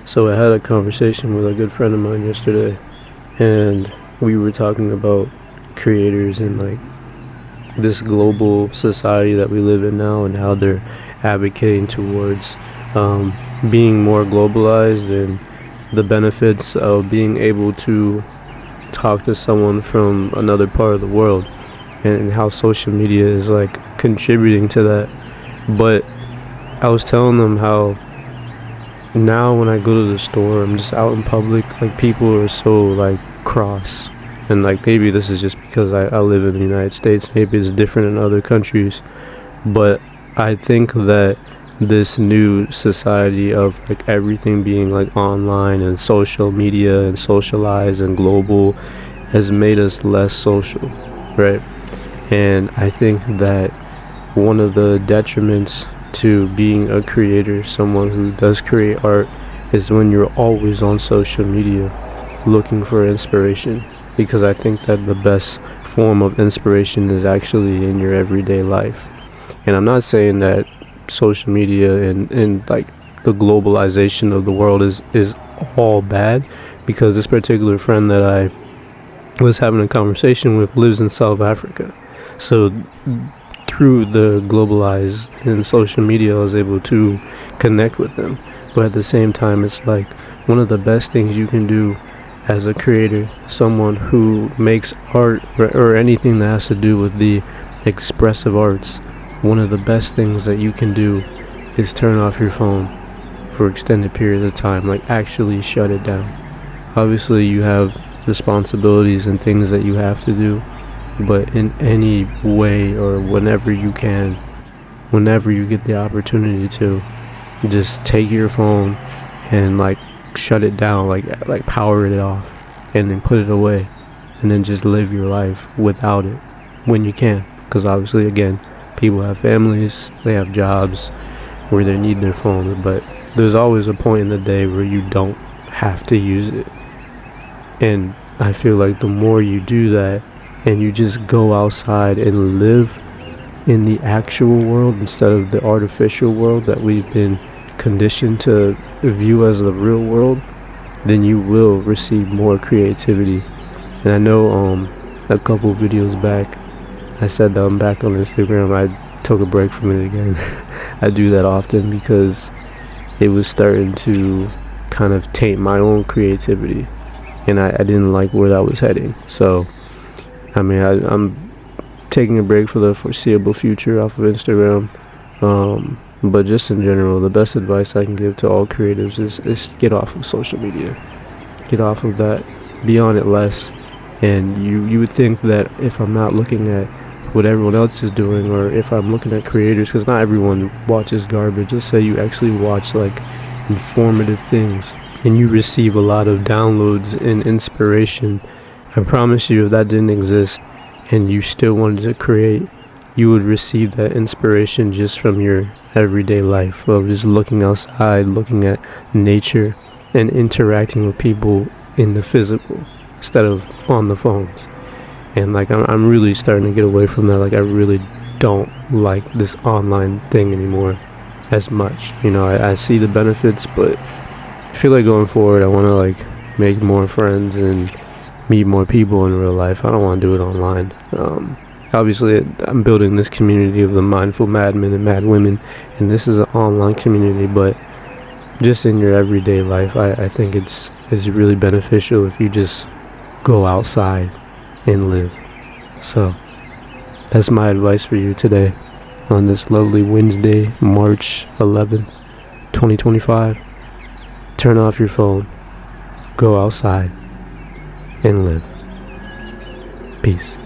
So I had a conversation with a good friend of mine yesterday, and we were talking about creators and like this global society that we live in now, and how they're advocating towards um, being more globalized, and the benefits of being able to talk to someone from another part of the world, and how social media is like contributing to that. But I was telling them how now when I go to the store, I'm just out in public, like people are so like cross. And like maybe this is just because I live in the United States, maybe it's different in other countries. But I think that this new society of like everything being like online and social media and socialized and global has made us less social, right? And I think that one of the detriments to being a creator, someone who does create art, is when you're always on social media looking for inspiration. Because I think that the best form of inspiration is actually in your everyday life. And I'm not saying that social media and like the globalization of the world is all bad, because this particular friend that I was having a conversation with lives in South Africa. So through the globalized and social media, I was able to connect with them. But at the same time, it's like one of the best things you can do as a creator, someone who makes art or anything that has to do with the expressive arts. One of the best things that you can do is turn off your phone for extended periods of time, like actually shut it down. Obviously you have responsibilities and things that you have to do, but in any way or whenever you can, whenever you get the opportunity to, just take your phone and like shut it down, like power it off, and then put it away, and then just live your life without it when you can. Because obviously, again, people have families, they have jobs where they need their phone, but there's always a point in the day where you don't have to use it. And I feel like the more you do that and you just go outside and live in the actual world instead of the artificial world that we've been conditioned to view as the real world, then you will receive more creativity. And I know a couple videos back I said that I'm back on Instagram. I took a break from it again. I do that often because it was starting to kind of taint my own creativity, and I didn't like where that was heading. So I mean, I'm taking a break for the foreseeable future off of Instagram. But just in general, the best advice I can give to all creatives is get off of social media. Get off of that. Be on it less. And you would think that if I'm not looking at what everyone else is doing, or if I'm looking at creators, because not everyone watches garbage. Let's say you actually watch like informative things and you receive a lot of downloads and inspiration. I promise you, if that didn't exist and you still wanted to create, you would receive that inspiration just from your everyday life of just looking outside, looking at nature, and interacting with people in the physical instead of on the phones. And like I'm really starting to get away from that. Like I really don't like this online thing anymore as much. You know, I see the benefits, but I feel like going forward I want to like make more friends and meet more people in real life. I don't want to do it online. Obviously, I'm building this community of the mindful madmen and mad women, and this is an online community, but just in your everyday life, I think it's really beneficial if you just go outside and live. So that's my advice for you today on this lovely Wednesday, March 11th, 2025. Turn off your phone, go outside, and live. Peace.